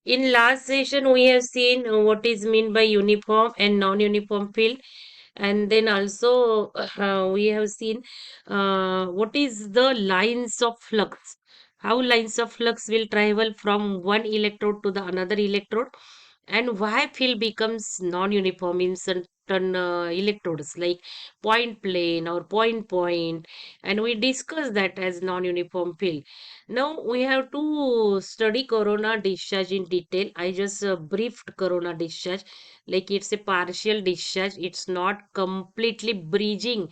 In last session, we have seen what is meant by uniform and non-uniform field, and then also we have seen what is the lines of flux, how lines of flux will travel from one electrode to the another electrode, and why field becomes non-uniform in certain electrodes like point plane or point, and we discuss that as non-uniform field. Now we have to study corona discharge in detail. I just briefed corona discharge like it's a partial discharge. It's not completely bridging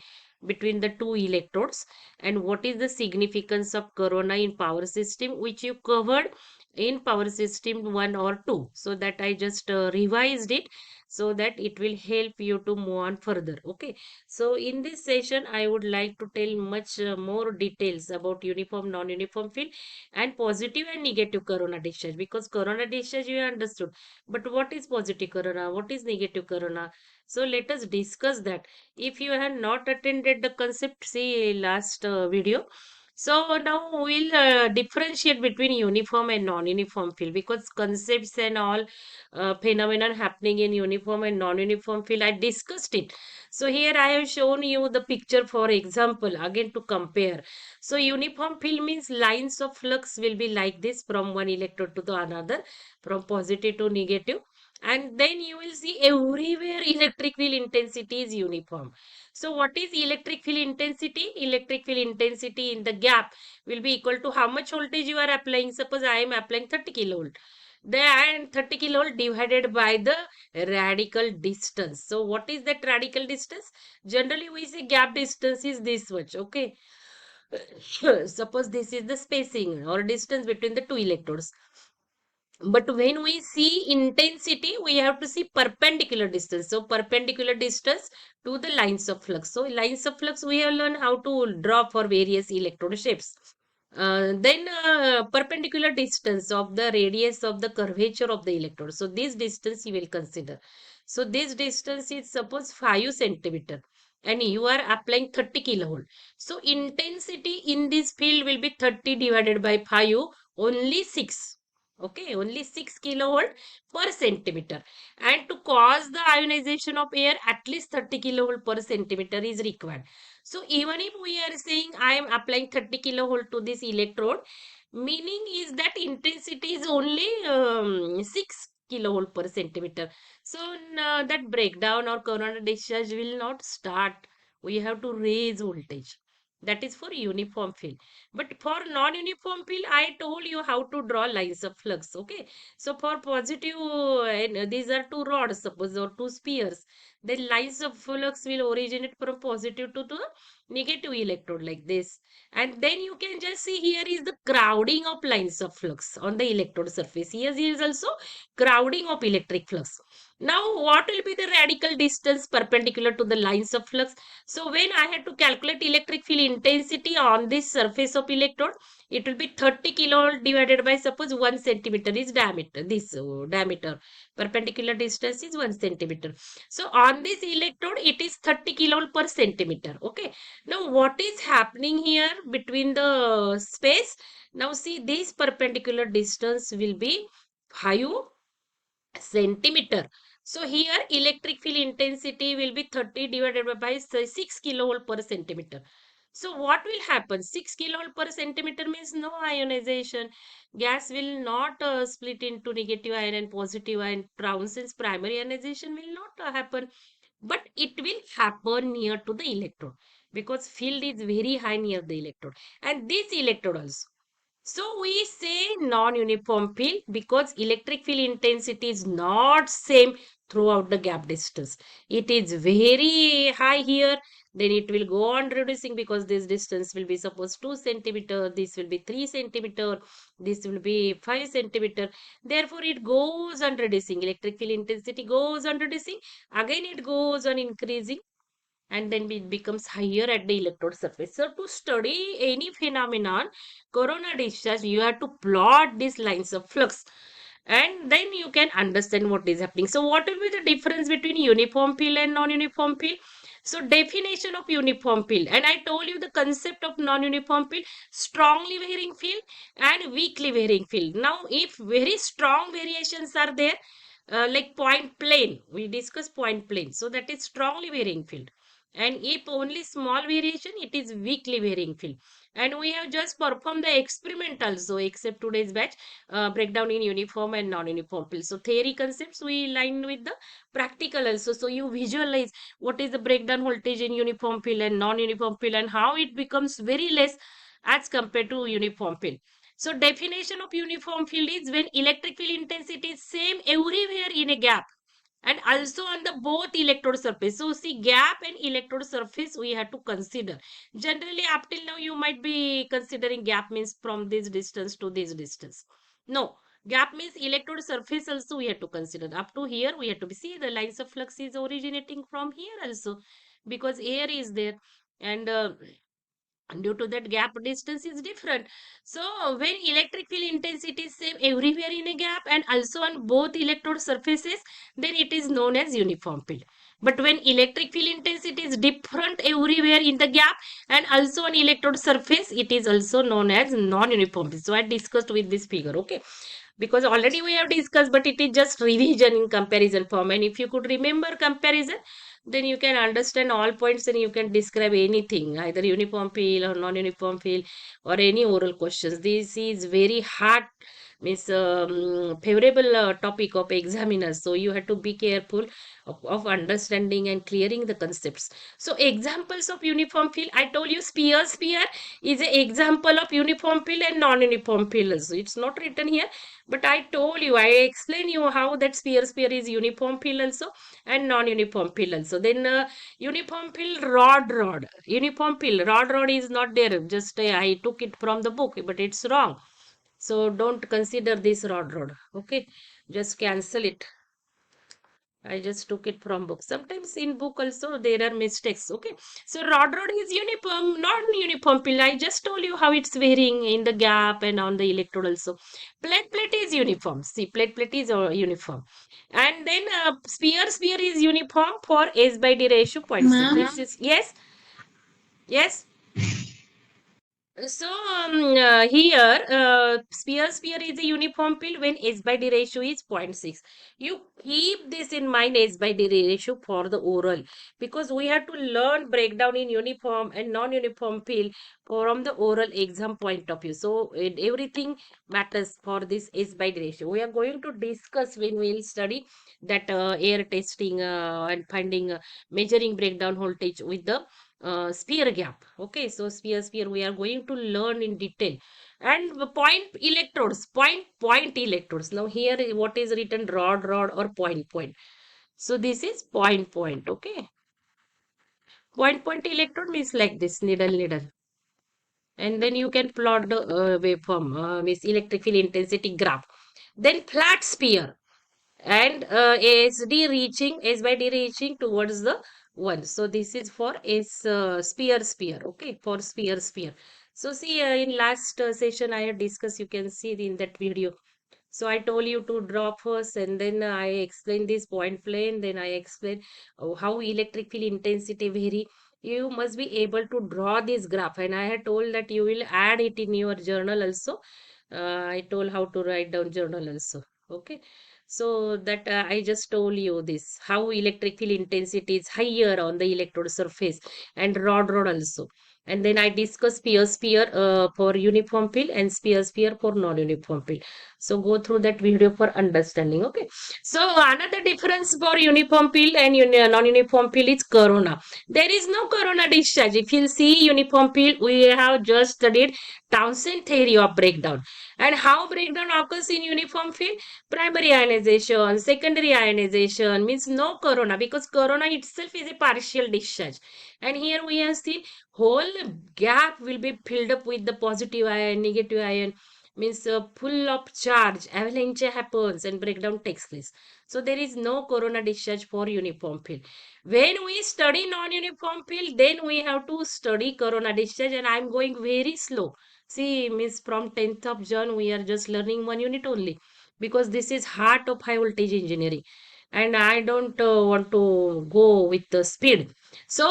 between the two electrodes. And what is the significance of corona in power system, which you covered in power system 1 or 2. So that I just revised it so that it will help you to move on further. Okay. So in this session, I would like to tell much more details about uniform, non-uniform field and positive and negative corona discharge, because corona discharge you understood, but what is positive corona, what is negative corona? So let us discuss that. If you have not attended the concept, see last video. So now we'll differentiate between uniform and non-uniform field, because concepts and all phenomenon happening in uniform and non-uniform field, I discussed it. So here I have shown you the picture for example again to compare. So uniform field means lines of flux will be like this from one electrode to the another, from positive to negative. And then you will see everywhere electric field intensity is uniform. So what is electric field intensity? Electric field intensity in the gap will be equal to how much voltage you are applying. Suppose I am applying 30 kilovolt. Then 30 kilovolt divided by the radical distance. So what is that radical distance? Generally we say gap distance is this much. Okay. Suppose this is the spacing or distance between the two electrodes. But when we see intensity, we have to see perpendicular distance. So perpendicular distance to the lines of flux. So lines of flux we have learned how to draw for various electrode shapes. Then perpendicular distance of the radius of the curvature of the electrode. So this distance you will consider. So this distance is suppose 5 centimeter and you are applying 30 kilovolt. So intensity in this field will be 30 divided by 5, only 6. Okay, only 6 kilovolt per centimeter. And to cause the ionization of air, at least 30 kilovolt per centimeter is required. So even if we are saying I am applying 30 kilovolt to this electrode, meaning is that intensity is only 6 kilovolt per centimeter. So that breakdown or corona discharge will not start. We have to raise voltage. That is for uniform field. But for non-uniform field, I told you how to draw lines of flux. Okay. So for positive, these are two rods, suppose, or two spheres. Then lines of flux will originate from positive to the negative electrode like this. And then you can just see here is the crowding of lines of flux on the electrode surface. Here is also crowding of electric flux. Now, what will be the radical distance perpendicular to the lines of flux? So, when I had to calculate electric field intensity on this surface of electrode, it will be 30 kilovolt divided by suppose 1 centimeter is diameter. This diameter perpendicular distance is 1 centimeter. So, on this electrode, it is 30 kilovolt per centimeter. Okay. Now, what is happening here between the space? Now, see this perpendicular distance will be 5 centimeter. So here electric field intensity will be 30 divided by 6 kilovolt per centimeter. So what will happen? 6 kilovolt per centimeter means no ionization. Gas will not split into negative ion and positive ion. Since primary ionization will not happen. But it will happen near to the electrode, because field is very high near the electrode. And this electrode also. So we say non-uniform field because electric field intensity is not same throughout the gap distance. It is very high here, then it will go on reducing because this distance will be suppose 2 centimeter, this will be 3 centimeter, this will be 5 centimeter. Therefore, it goes on reducing. Electric field intensity goes on reducing. Again, it goes on increasing, and then it becomes higher at the electrode surface. So to study any phenomenon, corona discharge, you have to plot these lines of flux and then you can understand what is happening. So what will be the difference between uniform field and non-uniform field? So definition of uniform field, and I told you the concept of non-uniform field: strongly varying field and weakly varying field. Now, if very strong variations are there, like point plane, we discuss point plane, so that is strongly varying field. And if only small variation, it is weakly varying field. And we have just performed the experiment also, except today's batch, breakdown in uniform and non-uniform field. So theory concepts we line with the practical also. So you visualize what is the breakdown voltage in uniform field and non-uniform field, and how it becomes very less as compared to uniform field. So definition of uniform field is when electric field intensity is same everywhere in a gap and also on the both electrode surface. So see, gap and electrode surface we have to consider. Generally up till now you might be considering gap means from this distance to this distance. No, gap means electrode surface also we have to consider. Up to here we have to be, see, the lines of flux is originating from here also, because air is there. And due to that, gap distance is different. So when electric field intensity is same everywhere in a gap and also on both electrode surfaces, then it is known as uniform field. But when electric field intensity is different everywhere in the gap and also on electrode surface, it is also known as non-uniform field. So I discussed with this figure, okay, because already we have discussed, but it is just revision in comparison form. And if you could remember comparison, then you can understand all points and you can describe anything, either uniform field or non-uniform field or any oral questions. This is very hard, means favorable topic of examiners. So you have to be careful of understanding and clearing the concepts. So examples of uniform field, I told you sphere is an example of uniform field and non-uniform field. So it's not written here, but I told you, I explained you how that sphere is uniform field also and non-uniform field also. Then uniform field rod. Uniform field rod is not there. Just I took it from the book, but it's wrong. So don't consider this rod. Okay, just cancel it. I just took it from book. Sometimes in book also there are mistakes. Okay. So rod is uniform, not uniform field. I just told you how it's varying in the gap and on the electrode also. Plate is uniform. See, plate is uniform. And then sphere is uniform for S by D ratio 0.6. Ma'am, This is, yes, yes. So here sphere is a uniform field when S by D ratio is 0.6. You keep this in mind, S by D ratio, for the oral, because we have to learn breakdown in uniform and non-uniform field from the oral exam point of view. So everything matters for this S by D ratio. We are going to discuss when we will study that air testing and finding measuring breakdown voltage with the sphere gap. Okay, so sphere we are going to learn in detail. And the point electrodes. Now here what is written, rod or point. So this is point. Okay, point electrode means like this, needle. And then you can plot the waveform, means electric field intensity graph. Then flat sphere and S by D reaching towards the 1. So this is for S sphere. Okay, for sphere. So see, in last session I had discussed, you can see in that video. So I told you to draw first, and then I explained this point plane. Then I explained how electric field intensity vary. You must be able to draw this graph, and I had told that you will add it in your journal also. I told how to write down journal also. Okay, so that I just told you this, how electric field intensity is higher on the electrode surface and rod also. And then I discuss sphere for uniform field and sphere for non-uniform field. So go through that video for understanding. Okay. So another difference for uniform field and non-uniform field is corona. There is no corona discharge. If you see uniform field, we have just studied Townsend theory of breakdown. And how breakdown occurs in uniform field? Primary ionization, secondary ionization, means no corona, because corona itself is a partial discharge. And here we have seen whole gap will be filled up with the positive ion, negative ion, means full of charge, avalanche happens and breakdown takes place. So there is no corona discharge for uniform field. When we study non-uniform field, then we have to study corona discharge, and I'm going very slow. See, means from 10th of June we are just learning one unit only, because this is heart of high voltage engineering. and I don't want to go with the speed. So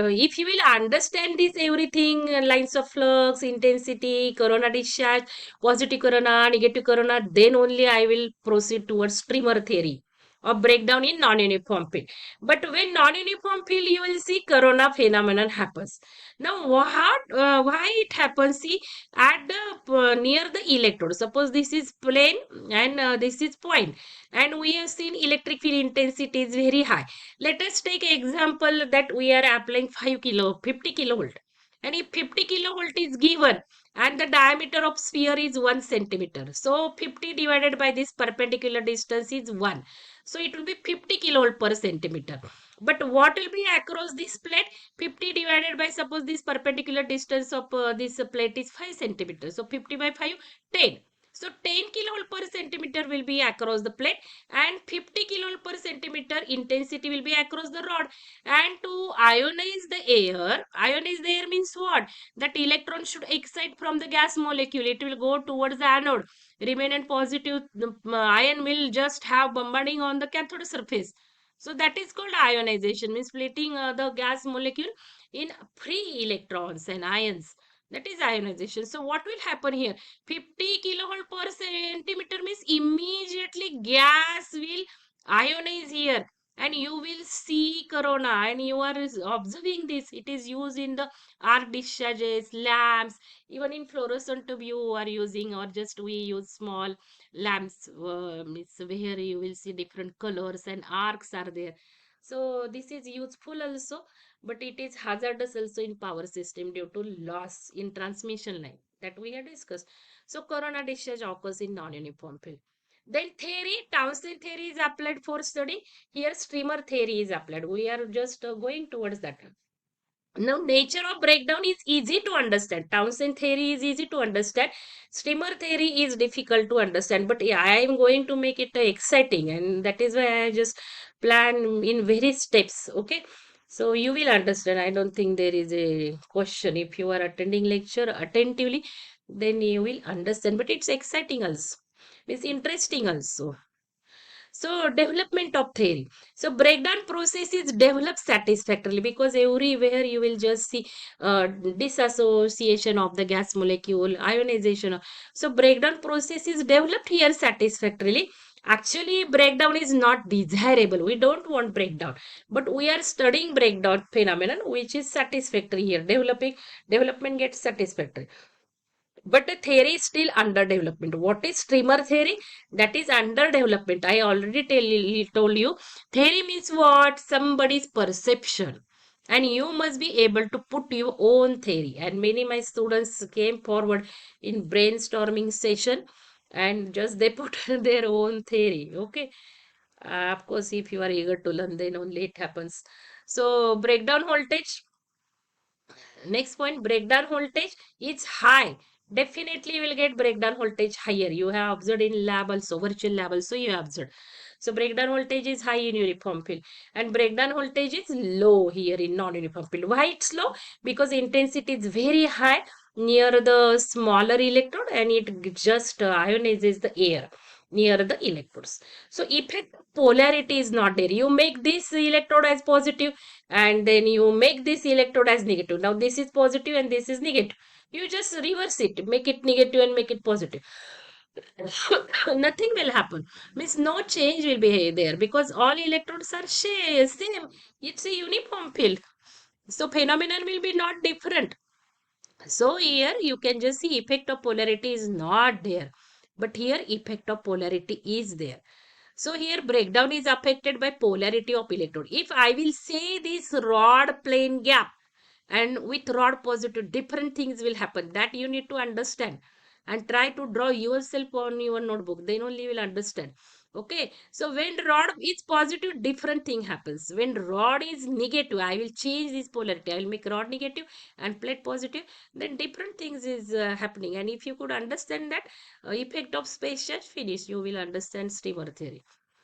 if you will understand this everything, lines of flux, intensity, corona discharge, positive corona, negative corona, then only I will proceed towards streamer theory or breakdown in non-uniform field. But when non-uniform field, you will see corona phenomenon happens. Now, why it happens? See, at the near the electrode. Suppose this is plane and this is point, and we have seen electric field intensity is very high. Let us take example that we are applying 50 kilovolt, and if 50 kilovolt is given and the diameter of sphere is 1 centimeter, so 50 divided by this perpendicular distance is 1, so it will be 50 kilovolt per centimeter. But what will be across this plate? 50 divided by, suppose this perpendicular distance of this plate is 5 centimeters, so 50 by 5, 10. So 10 kilovolt per centimeter will be across the plate, and 50 kilovolt per centimeter intensity will be across the rod. And to ionize the air means what? That electron should excite from the gas molecule. It will go towards the anode. Remain and positive ion will just have bombarding on the cathode surface. So that is called ionization, means splitting the gas molecule in free electrons and ions. That is ionization. So what will happen here? 50 kilovolt per centimeter means immediately gas will ionize here, and you will see corona, and you are observing this. It is used in the arc discharges, lamps, even in fluorescent tube you are using, or just we use small lamps, it's where you will see different colors and arcs are there. So this is useful also, but it is hazardous also in power system due to loss in transmission line that we have discussed. So corona discharge occurs in non-uniform field. Then theory, Townsend theory is applied for study. Here streamer theory is applied. We are just going towards that. Now, nature of breakdown is easy to understand. Townsend theory is easy to understand. Streamer theory is difficult to understand. But yeah, I am going to make it exciting, and that is why I just plan in various steps. Okay, so you will understand. I don't think there is a question. If you are attending lecture attentively, then you will understand. But it's exciting also. It's interesting also. So development of theory. So breakdown process is developed satisfactorily, because everywhere you will just see disassociation of the gas molecule, ionization. So breakdown process is developed here satisfactorily. Actually, breakdown is not desirable. We don't want breakdown, but we are studying breakdown phenomenon, which is satisfactory here. Development gets satisfactory, but the theory is still under development. What is streamer theory? That is under development. I already told you. Theory means what? Somebody's perception. And you must be able to put your own theory. And many my students came forward in brainstorming session, and just they put their own theory. Okay. Of course, if you are eager to learn, then only it happens. So breakdown voltage. Next point, breakdown voltage is high. Definitely you will get breakdown voltage higher. You have observed in lab also, virtual lab also you have observed. So breakdown voltage is high in uniform field, and breakdown voltage is low here in non-uniform field. Why it's low? Because intensity is very high near the smaller electrode, and it just ionizes the air near the electrodes. So effect polarity is not there. You make this electrode as positive, and then you make this electrode as negative. Now this is positive and this is negative. You just reverse it, make it negative and make it positive. Nothing will happen. Means no change will be there, because all electrodes are same. It's a uniform field. So phenomenon will be not different. So here you can just see effect of polarity is not there. But here effect of polarity is there. So here breakdown is affected by polarity of electrode. If I will say this rod plane gap, and with rod positive, different things will happen. That you need to understand, and try to draw yourself on your notebook. Then only you will understand. Okay. So when rod is positive, different thing happens. When rod is negative, I will change this polarity. I will make rod negative and plate positive. Then different things is happening. And if you could understand that effect of space charge, finish. You will understand streamer theory.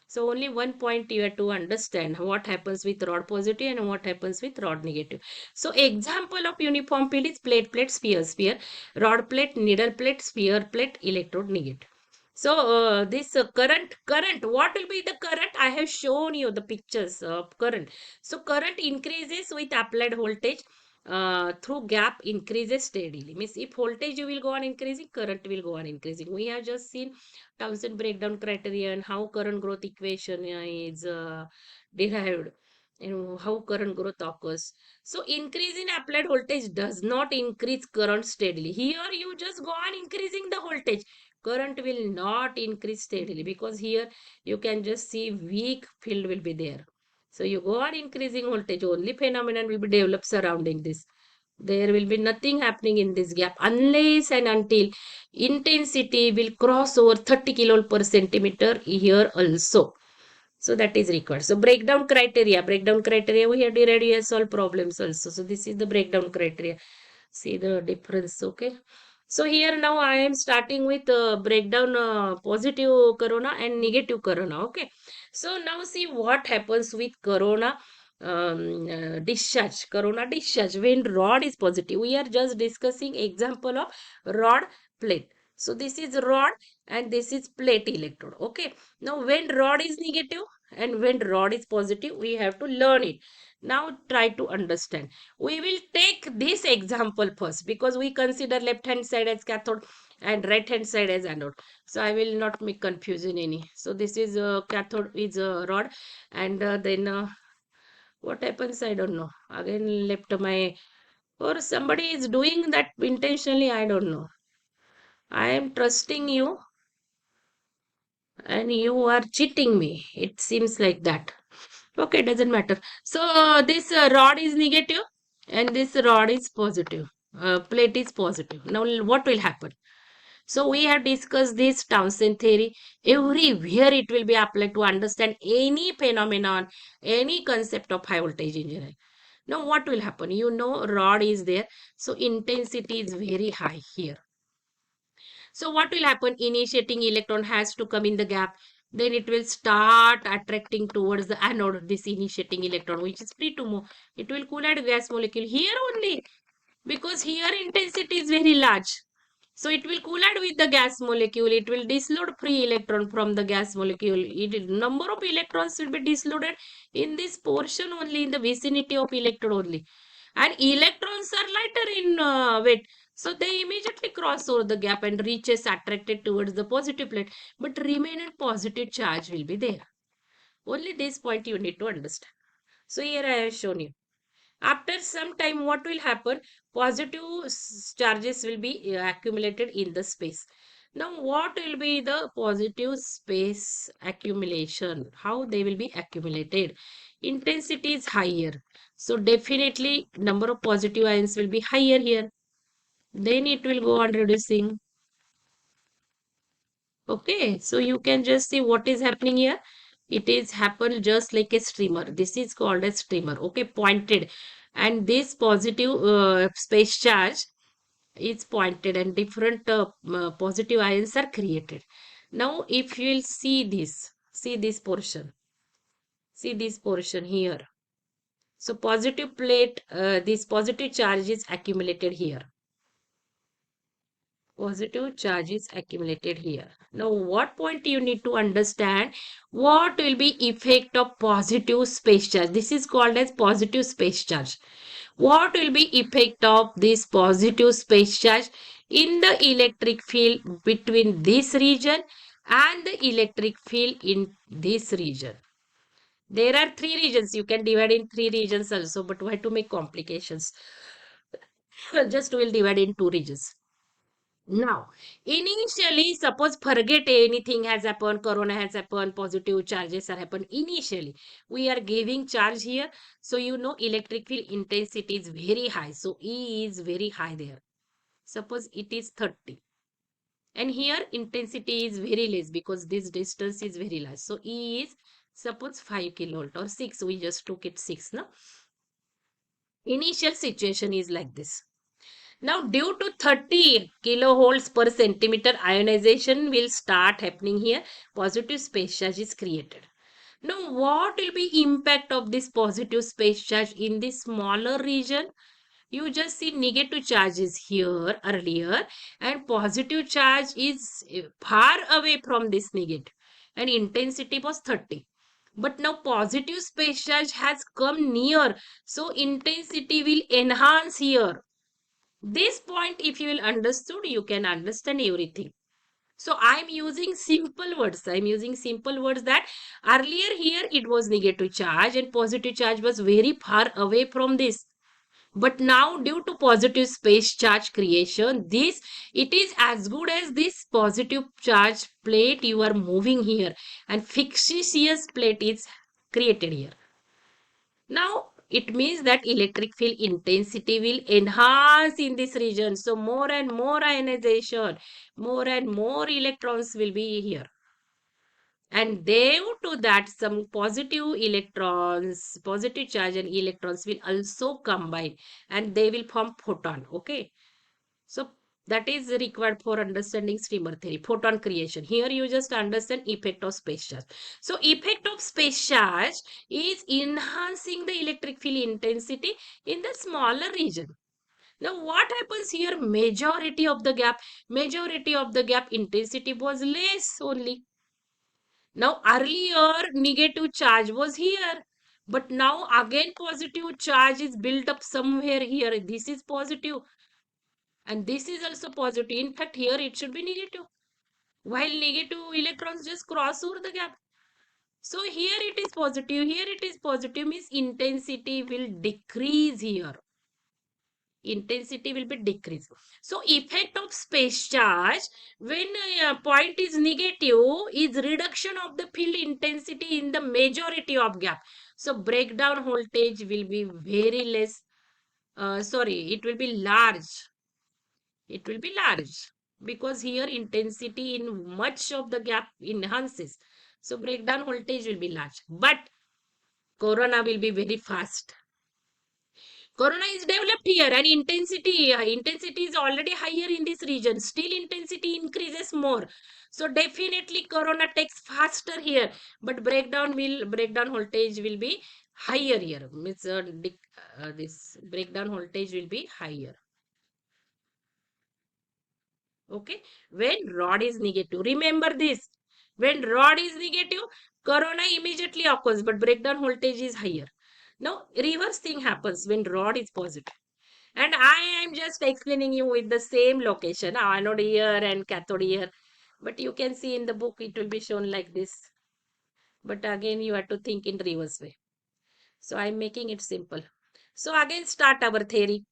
So only one point you have to understand: what happens with rod positive and what happens with rod negative. So example of uniform field is plate, plate, sphere, sphere, rod plate, needle plate, sphere plate, electrode negative. So current, what will be the current? I have shown you the pictures of current. So current increases with applied voltage through gap increases steadily. Means if voltage will go on increasing, current will go on increasing. We have just seen Townsend breakdown criterion, how current growth equation is derived, and how current growth occurs. So increase in applied voltage does not increase current steadily. Here you just go on increasing the voltage, current will not increase steadily, because here you can just see weak field will be there. So you go on increasing voltage, only phenomenon will be developed surrounding this. There will be nothing happening in this gap unless and until intensity will cross over 30 kilo per centimeter here also. So that is required. So breakdown criteria we have derived, we have solved problems also. So this is the breakdown criteria. See the difference, okay? So here now I am starting with breakdown positive corona and negative corona, okay? So now see what happens with corona discharge. Corona discharge when rod is positive. We are just discussing example of rod plate. So this is rod and this is plate electrode, okay? Now when rod is negative and when rod is positive, we have to learn it. Now try to understand. We will take this example first because we consider left hand side as cathode and right hand side as anode. So I will not make confusion any. So this is cathode is a rod, and then what happens I don't know. Again left my, or somebody is doing that intentionally, I don't know. I am trusting you and you are cheating me. It seems like that. Okay, doesn't matter. So this rod is negative and this rod is positive. Plate is positive. Now what will happen? So we have discussed this Townsend theory. Everywhere it will be applied to understand any phenomenon, any concept of high voltage engineering. Now what will happen? You know rod is there. So intensity is very high here. So what will happen? Initiating electron has to come in the gap. Then it will start attracting towards the anode, this initiating electron, which is free to move. It will collide gas molecule here only, because here intensity is very large. So it will collide with the gas molecule. It will disload free electron from the gas molecule. Number of electrons will be disloded in this portion only, in the vicinity of electrode only. And electrons are lighter in weight. So they immediately cross over the gap and reaches attracted towards the positive plate. But remaining positive charge will be there. Only this point you need to understand. So here I have shown you. After some time, what will happen? Positive charges will be accumulated in the space. Now, what will be the positive space accumulation? How they will be accumulated? Intensity is higher. So, definitely number of positive ions will be higher here. Then it will go on reducing. Okay, so you can just see what is happening here. It is happened just like a streamer. This is called a streamer. Okay, pointed. And this positive space charge is pointed and different positive ions are created. Now, if you will see this portion, see this portion here. So, positive plate, this positive charge is accumulated here. Positive charges accumulated here. Now, what point you need to understand? What will be effect of positive space charge? This is called as positive space charge. What will be effect of this positive space charge in the electric field between this region and the electric field in this region? There are three regions. You can divide in three regions also, but why to make complications? Just we'll divide in two regions. Now, initially, suppose forget anything has happened, corona has happened, positive charges are happened. Initially, we are giving charge here. So, you know, electric field intensity is very high. So, E is very high there. Suppose it is 30. And here intensity is very less because this distance is very large. So, E is suppose 5 kilovolt or 6. We just took it 6. No? Initial situation is like this. Now, due to 30 kilovolts per centimeter, ionization will start happening here. Positive space charge is created. Now, what will be impact of this positive space charge in this smaller region? you just see negative charge is here earlier, and positive charge is far away from this negative, and intensity was 30. But now positive space charge has come near, so intensity will enhance here. This point, if you will understood, you can understand everything. So I'm using simple words. I'm using simple words that earlier here it was negative charge and positive charge was very far away from this. But now due to positive space charge creation, this it is as good as this positive charge plate you are moving here, and fictitious plate is created here. Now it means that electric field intensity will enhance in this region. So more and more ionization, more and more electrons will be here. And due to that, some positive electrons, positive charge and electrons will also combine and they will form photon. Okay. So that is required for understanding streamer theory, photon creation. Here you just understand effect of space charge. So effect of space charge is enhancing the electric field intensity in the smaller region. Now what happens here? Majority of the gap intensity was less only. Now earlier negative charge was here. But now again positive charge is built up somewhere here. This is positive and this is also positive. In fact, here it should be negative. While negative electrons just cross over the gap. So here it is positive, here it is positive, means intensity will decrease here. Intensity will be decreased. So effect of space charge when a point is negative is reduction of the field intensity in the majority of gap. So breakdown voltage will be very less. Sorry, it will be large. It will be large because here intensity in much of the gap enhances. So breakdown voltage will be large, but corona will be very fast. Corona is developed here and intensity is already higher in this region. Still intensity increases more. So definitely corona takes faster here, but breakdown voltage will be higher here. Means this breakdown voltage will be higher. Okay, when rod is negative, remember this, when rod is negative, corona immediately occurs, but breakdown voltage is higher. Now reverse thing happens when rod is positive, and I am just explaining you with the same location, anode here and cathode here, but you can see in the book it will be shown like this, but again you have to think in reverse way. So I am making it simple. So again start our theory.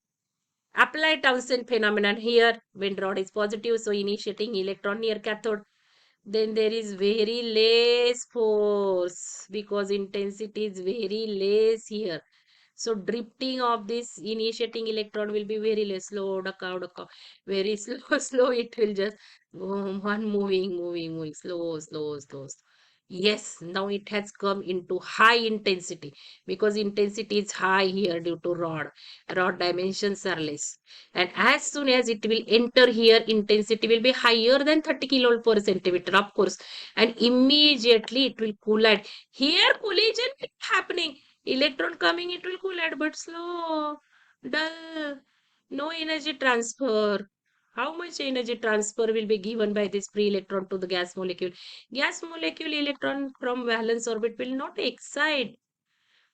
Apply Townsend phenomenon here when rod is positive, so initiating electron near cathode. Then there is very less force because intensity is very less here. So drifting of this initiating electron will be very less, slow, duck, very slow, slow. It will just go on moving, slow. Yes, now it has come into high intensity because intensity is high here due to rod. Rod dimensions are less. And as soon as it will enter here, intensity will be higher than 30 kilovolt per centimeter, of course. And immediately it will collide. Here collision is happening. Electron coming, it will collide, but slow, dull, no energy transfer. How much energy transfer will be given by this free electron to the gas molecule? Gas molecule electron from valence orbit will not excite.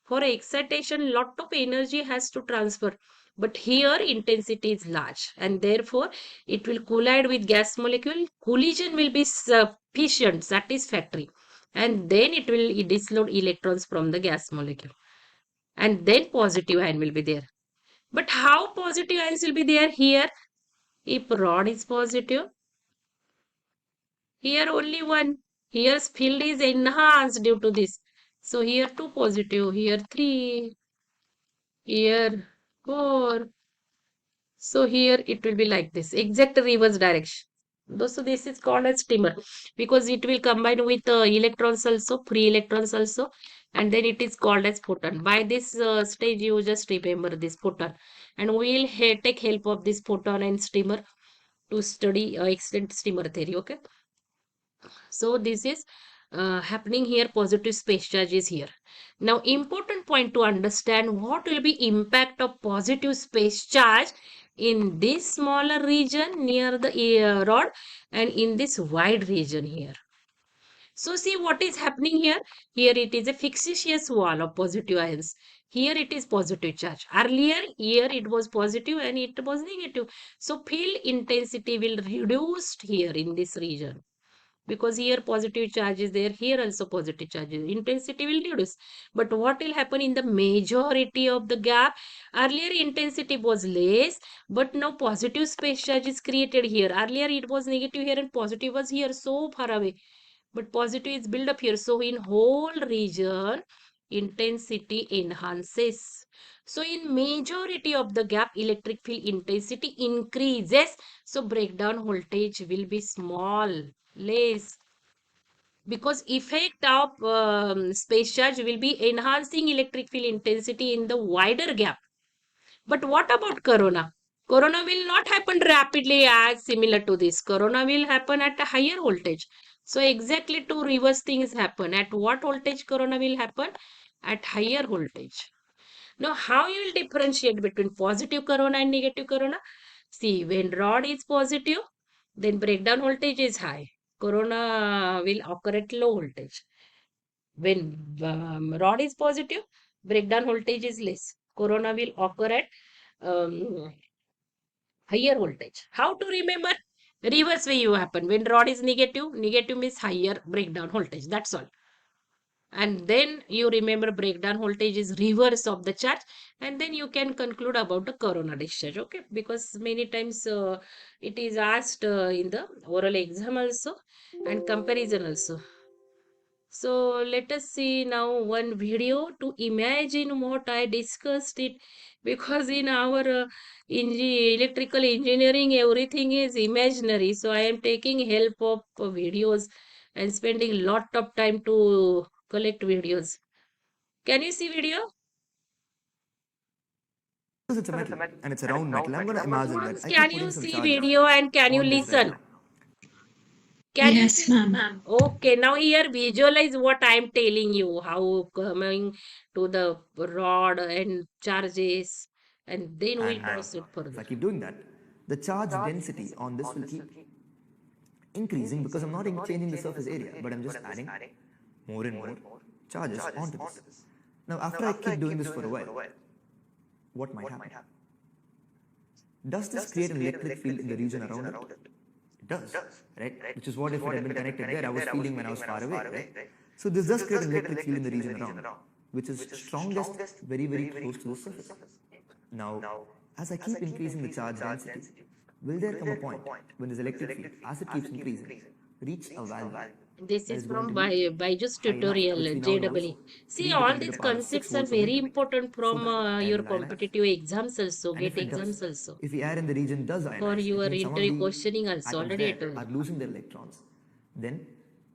For excitation, lot of energy has to transfer. But here intensity is large and therefore it will collide with gas molecule. Collision will be sufficient, satisfactory. And then it will dislodge electrons from the gas molecule. And then positive ion will be there. But how positive ions will be there here? If rod is positive, here only one. Here's field is enhanced due to this. So here two positive, here three, here four. So here it will be like this, exact reverse direction. So this is called as streamer because it will combine with electrons also, free electrons also, and then it is called as photon. By this stage, you just remember this photon, and we will take help of this photon and streamer to study extend streamer theory. Okay, so this is happening here, positive space charge is here. Now important point to understand, what will be impact of positive space charge in this smaller region near the rod and in this wide region here. So see what is happening here. Here it is a fictitious wall of positive ions. Here it is positive charge. Earlier here it was positive and it was negative. So field intensity will reduced here in this region, because here positive charge is there, here also positive charge is, intensity will reduce. But what will happen in the majority of the gap, earlier intensity was less, but now positive space charge is created here. Earlier it was negative here and positive was here so far away, but positive is built up here. So in whole region intensity enhances. So in majority of the gap electric field intensity increases, so breakdown voltage will be small, less, because effect of space charge will be enhancing electric field intensity in the wider gap. But what about corona? Corona will not happen rapidly as similar to this. Corona will happen at a higher voltage. So exactly two reverse things happen. At what voltage corona will happen? At higher voltage. Now how you will differentiate between positive corona and negative corona? See, when rod is positive, then breakdown voltage is high. Corona will occur at low voltage. When rod is positive, breakdown voltage is less. Corona will occur at higher voltage. How to remember? Reverse way you happen. When rod is negative, negative means higher breakdown voltage. That's all. And then you remember breakdown voltage is reverse of the charge, and then you can conclude about the corona discharge. Okay, because many times it is asked in the oral exam also and comparison also. So let us see now one video to imagine what I discussed it, because in our electrical engineering everything is imaginary. So I am taking help of videos and spending lot of time to collect videos. Can you see video? Because it's a metal and it's a round metal, I'm going to imagine that Students, I keep can putting you some see charges video and can you on this right listen? now. Can you Yes, see? ma'am. Okay, now here visualize what I am telling you, how coming to the rod and charges, and then we And proceed if I further. keep doing that, the charge density on this will keep increasing because I'm not changing the surface area, but I'm just adding more and more charges onto this. Now, after I keep doing this for a while, what might happen? Does this create an electric field in the region around it? It does, right? Which is what if it had been connected there, I was feeling when I was far away, right? So this does create an electric field in the region around, which is strongest very, very close to the surface. Now, as I keep increasing the charge density, will there come a point when this electric field, as it keeps increasing, reach a value This that is is going from to be Byju's high enough, tutorial, which we now know is JEE. See, 3 all divided to these the power of 6 concepts are volts of very meter, important so from that air your will ionize. competitive exams also, And if GATE it does, exams also, if the air in the region does for ionize, it your means some of interview the questioning also. atoms Already I there told. are losing their electrons. Then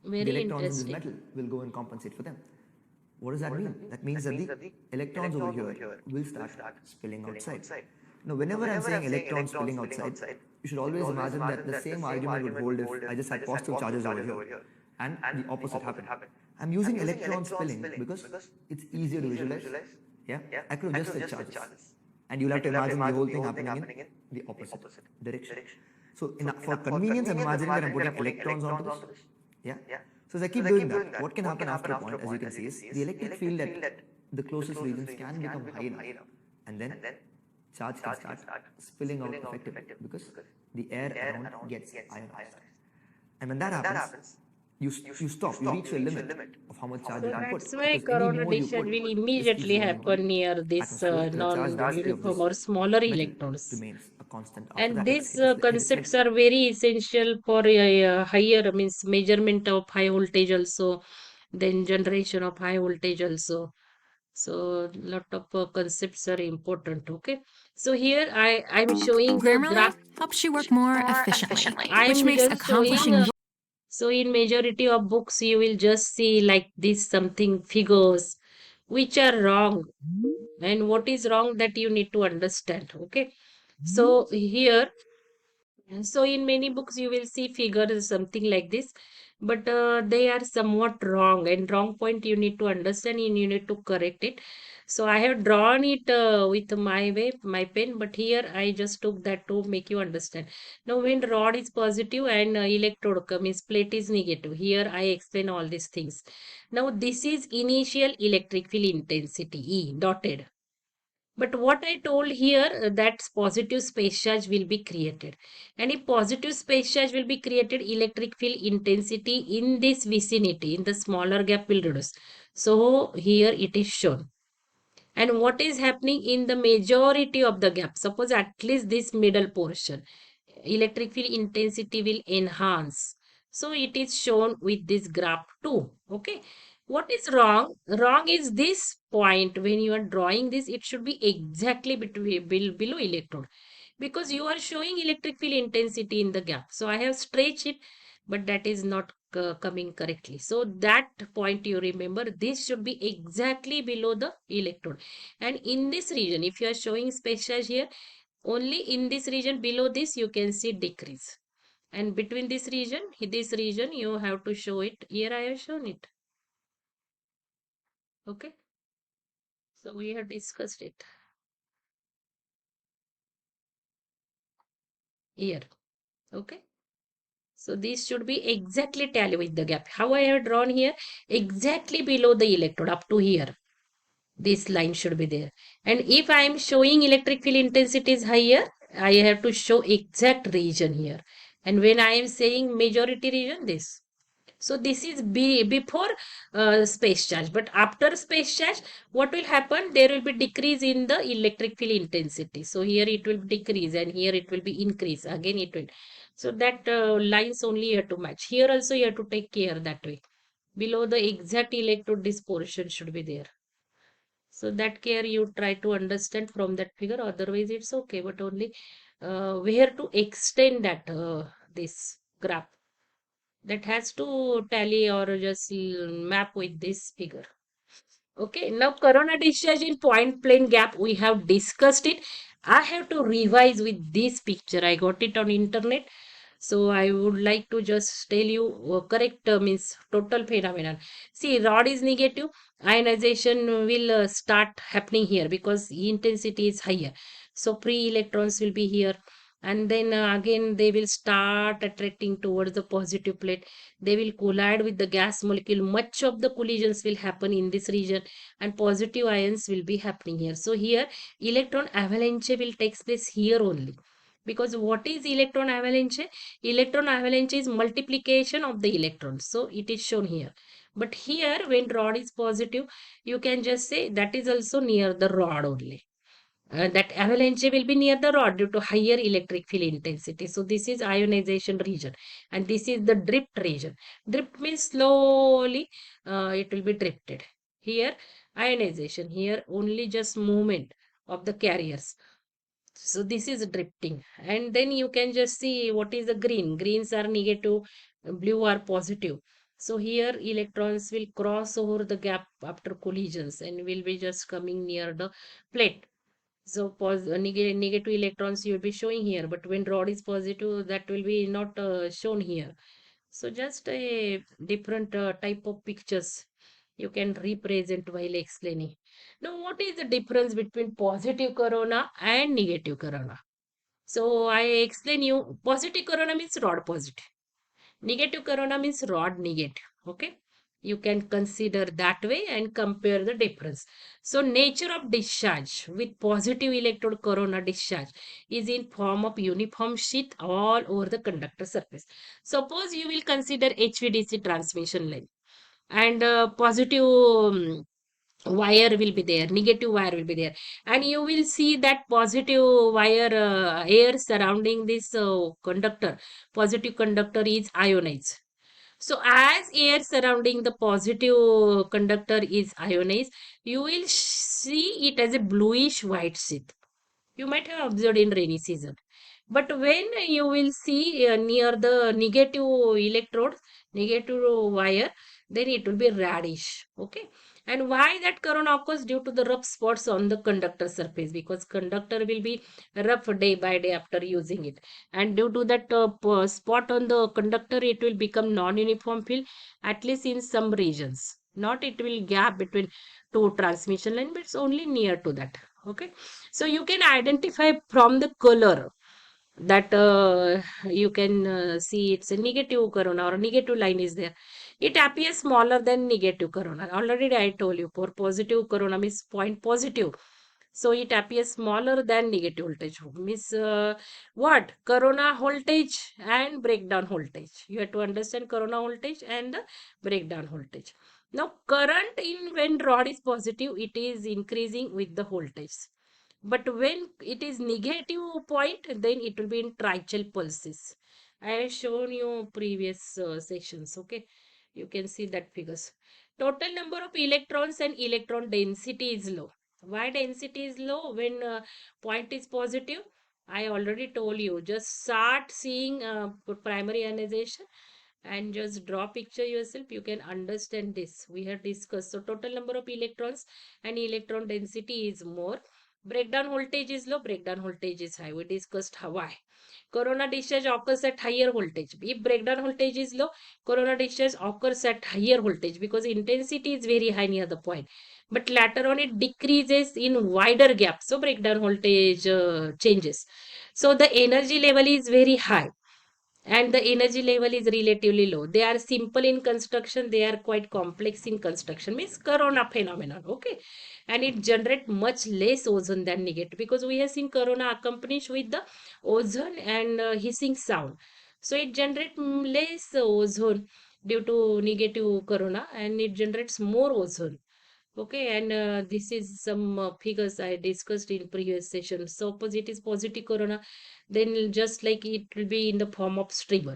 the Very electrons in this interesting. metal will go and compensate for them. What does that mean? That means that the electrons over here will start spilling outside. Now, whenever I'm saying electrons spilling outside, you should always imagine that the same argument would hold if I just had positive charges over here and the opposite happened. I'm using electron spilling because it's easier to visualize. Yeah, I could have just said charges, and you'll have to imagine the whole thing happening in the opposite direction. So, for convenience, I'm imagining that I'm putting electrons onto this. Yeah. So as I keep doing that, what can happen after a point, as you can see, is the electric field at the closest regions can become high enough, and then charge can start spilling out effectively because the air around gets ionized. And when that happens, you stop, you reach a limit of how much charge So you can put, that's why because any corona more you discharge put will just keeps immediately going into the happen near this atmosphere. So the charge density of non-uniform this or smaller metal electrons. remains a constant after And that. these At its concepts level. are very essential for higher, means measurement of high voltage also, then generation of high voltage also. So lot of concepts are important. Okay. So here I'm showing the Grammarly graph. helps you work more efficiently, which I'm makes just showing. accomplishing So in majority of books, you will just see like this something figures, which are wrong, and what is wrong that you need to understand. Okay. So here, so in many books you will see figures something like this. but they are somewhat wrong, and wrong point you need to understand and you need to correct it. So I have drawn it with my way, my pen, but here I just took that to make you understand. Now, when rod is positive and electrode means plate is negative, here I explain all these things. Now, this is initial electric field intensity, E dotted. But what I told here, that positive space charge will be created. And if positive space charge will be created, electric field intensity in this vicinity, in the smaller gap will reduce. So here it is shown. And what is happening in the majority of the gap? Suppose at least this middle portion, electric field intensity will enhance. So it is shown with this graph too. Okay. What is wrong? Wrong is this point. When you are drawing this, it should be exactly between below electrode, because you are showing electric field intensity in the gap. So I have stretched it, but that is not coming correctly. So that point you remember, this should be exactly below the electrode. And in this region, if you are showing space charge here, only in this region below this you can see decrease, and between this region you have to show it. Here I have shown it. Okay, so we have discussed it here. Okay, so this should be exactly tally with the gap. How I have drawn here, exactly below the electrode up to here, this line should be there. And if I am showing electric field intensity is higher, I have to show exact region here. And when I am saying majority region, this. So this is before space charge. But after space charge, what will happen? There will be decrease in the electric field intensity. So here it will decrease and here it will be increase. Again it will. So that lines only you have to match. Here also you have to take care that way. Below the exact electrode, this portion should be there. So that care you try to understand from that figure. Otherwise it's okay. But only where to extend that this graph, that has to tally or just map with this figure. Okay, now corona discharge in point plane gap, we have discussed it. I have to revise with this picture. I got it on internet. So I would like to just tell you correct means total phenomenon. See, rod is negative, ionization will start happening here because intensity is higher. So free electrons will be here, and then again they will start attracting towards the positive plate. They will collide with the gas molecule. Much of the collisions will happen in this region, and positive ions will be happening here. So here electron avalanche will take place here only, because what is electron avalanche? Electron avalanche is multiplication of the electrons, so it is shown here. But here when rod is positive, you can just say that is also near the rod only. That avalanche will be near the rod due to higher electric field intensity. So this is ionization region, and this is the drift region. Drift means slowly it will be drifted. Here ionization, here only just movement of the carriers. So this is drifting. And then you can just see what is the green. Greens are negative, blue are positive. So here electrons will cross over the gap after collisions and will be just coming near the plate. So negative electrons you will be showing here, but when rod is positive, that will be not shown here. So just a different type of pictures you can represent while explaining. Now, what is the difference between positive corona and negative corona? So I explain you, positive corona means rod positive. Negative corona means rod negative. Okay. You can consider that way and compare the difference. So nature of discharge with positive electrode corona discharge is in form of uniform sheath all over the conductor surface. Suppose you will consider HVDC transmission line, and positive wire will be there, negative wire will be there, and you will see that positive wire air surrounding this conductor, positive conductor is ionized. So as air surrounding the positive conductor is ionized, you will see it as a bluish white sheath. You might have observed in rainy season. But when you will see near the negative electrode, negative wire, then it will be reddish. Okay. And why that corona occurs? Due to the rough spots on the conductor surface, because conductor will be rough day by day after using it. And due to that spot on the conductor, it will become non-uniform field, at least in some regions. Not it will gap between two transmission line, but it's only near to that. Okay. So you can identify from the color that you can see it's a negative corona or a negative line is there. It appears smaller than negative corona. Already I told you, for positive corona means point positive. So it appears smaller than negative voltage. Means what? Corona voltage and breakdown voltage. You have to understand corona voltage and the breakdown voltage. Now current in when rod is positive, it is increasing with the voltage. But when it is negative point, then it will be in trichal pulses. I have shown you previous sections. Okay, you can see that figures. Total number of electrons and electron density is low. Why density is low when point is positive? I already told you. Just start seeing primary ionization and just draw picture yourself. You can understand this. We have discussed. So total number of electrons and electron density is more. Breakdown voltage is low, breakdown voltage is high. We discussed how why. Corona discharge occurs at higher voltage. If breakdown voltage is low, corona discharge occurs at higher voltage because intensity is very high near the point. But later on it decreases in wider gap. So breakdown voltage changes. So the energy level is very high and the energy level is relatively low. They are simple in construction, they are quite complex in construction, means corona phenomenon. Okay, and it generate much less ozone than negative, because we have seen corona accompanied with the ozone and hissing sound. So it generate less ozone due to negative corona, and it generates more ozone. Okay, and this is some figures I discussed in previous session. Suppose it is positive corona, then just like it will be in the form of streamer.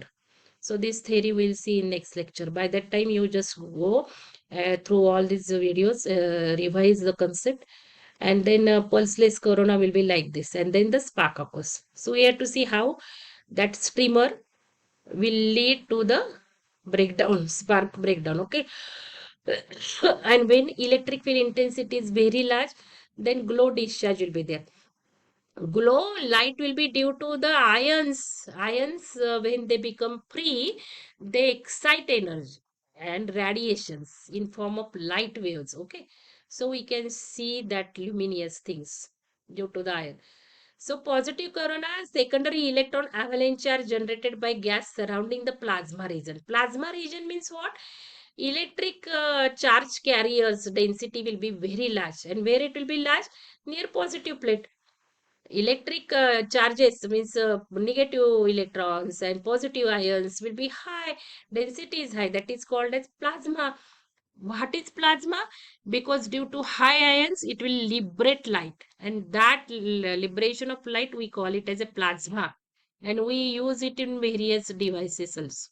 So this theory we'll see in next lecture. By that time, you just go through all these videos, revise the concept, and then pulseless corona will be like this, and then the spark occurs. So we have to see how that streamer will lead to the breakdown, spark breakdown. Okay, and when electric field intensity is very large, then glow discharge will be there. Glow light will be due to the ions when they become free, they excite energy and radiations in form of light waves. Okay, so we can see that luminous things due to the ion. So positive corona, secondary electron avalanche are generated by gas surrounding the plasma region. Plasma region means what? Electric charge carriers density will be very large, and where it will be large? Near positive plate. Electric charges means negative electrons and positive ions will be high, density is high, that is called as plasma. What is plasma? Because due to high ions it will liberate light, and that liberation of light we call it as a plasma, and we use it in various devices also.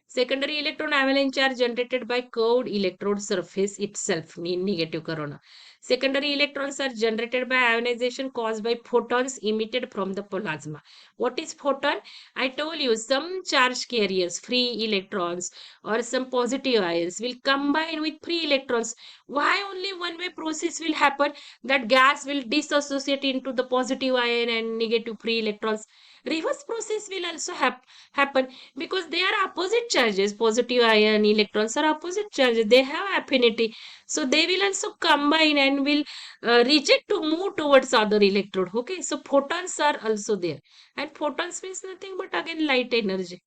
Secondary electron avalanche are generated by curved electrode surface itself in negative corona. Secondary electrons are generated by ionization caused by photons emitted from the plasma. What is photon? I told you some charge carriers, free electrons or some positive ions will combine with free electrons. Why only one way process will happen? That gas will dissociate into the positive ion and negative free electrons. Reverse process will also happen because they are opposite charges. Positive ion electrons are opposite charges, they have affinity, so they will also combine and will reject to move towards other electrode. Okay, so photons are also there, and photons means nothing but again light energy.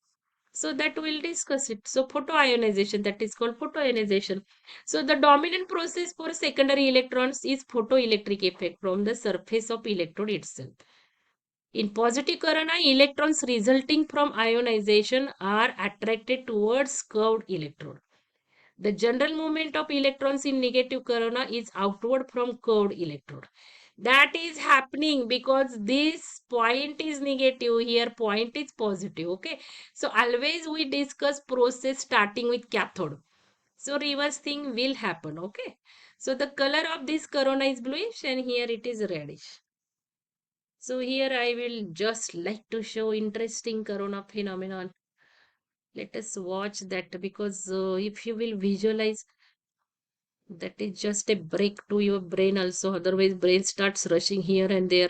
So that we'll discuss it. So photoionization, that is called photoionization. So the dominant process for secondary electrons is photoelectric effect from the surface of electrode itself. In positive corona, electrons resulting from ionization are attracted towards curved electrode. The general movement of electrons in negative corona is outward from curved electrode. That is happening because this point is negative, here point is positive. Okay, so always we discuss process starting with cathode. So reverse thing will happen. Okay, so the color of this corona is bluish and here it is reddish. So here I will just like to show interesting corona phenomenon. Let us watch that, because if you will visualize, that is just a break to your brain also. Otherwise, brain starts rushing here and there,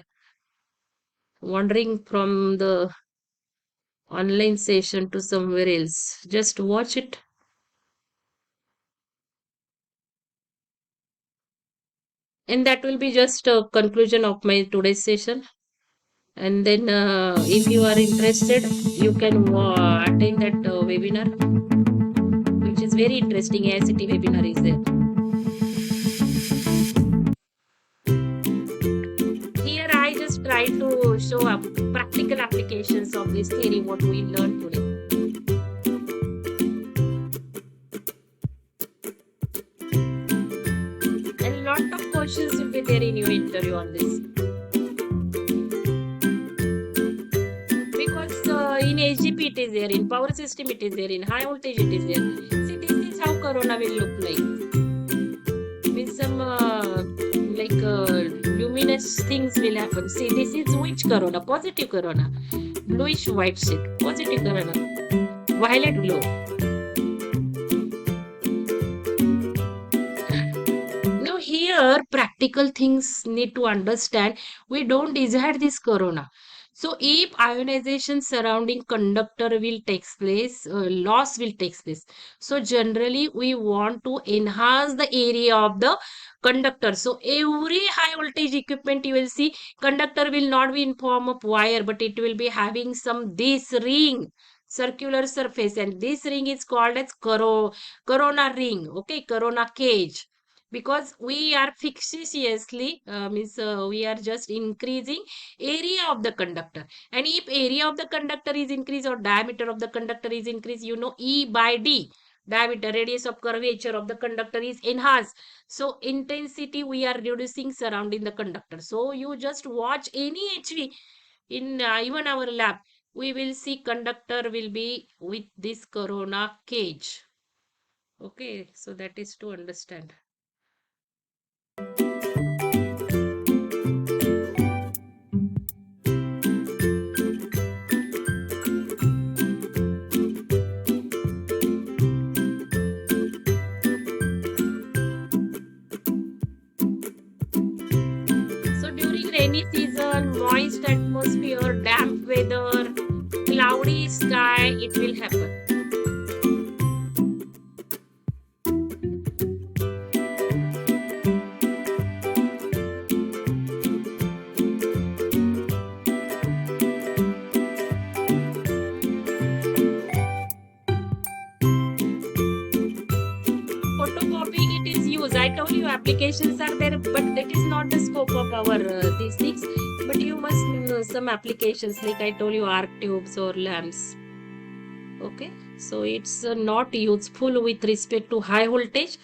wandering from the online session to somewhere else. Just watch it. And that will be just a conclusion of my today's session. And then, if you are interested, you can attend that webinar, which is very interesting. AICT webinar is there. Here, I just try to show up practical applications of this theory, what we learned today. And lot of questions will be there in your interview on this. Because in HGP it is there, in power system it is there, in high voltage it is there. See, this is how corona will look like. With some luminous things will happen. See, this is which corona? Positive corona. Bluish white sheet. Positive corona. Violet glow. Now here, practical things need to understand. We don't desire this corona. So if ionization surrounding conductor will takes place, loss will takes place. So generally we want to enhance the area of the conductor. So every high voltage equipment you will see, conductor will not be in form of wire, but it will be having some this ring, circular surface, and this ring is called as corona ring. Okay, corona cage, because we are fixitiously means we are just increasing area of the conductor. And if area of the conductor is increased or diameter of the conductor is increased, you know, E by D, diameter, radius of curvature of the conductor is enhanced, so intensity we are reducing surrounding the conductor. So you just watch any HV in even our lab, we will see conductor will be with this corona cage. Okay, so that is to understand. So during rainy season, moist atmosphere, damp weather, cloudy sky, it will happen. Photocopying it is used. I told you applications are there, but that is not the scope of our these things. But you must know some applications, like I told you, arc tubes or lamps. Okay, so it's not useful with respect to high voltage.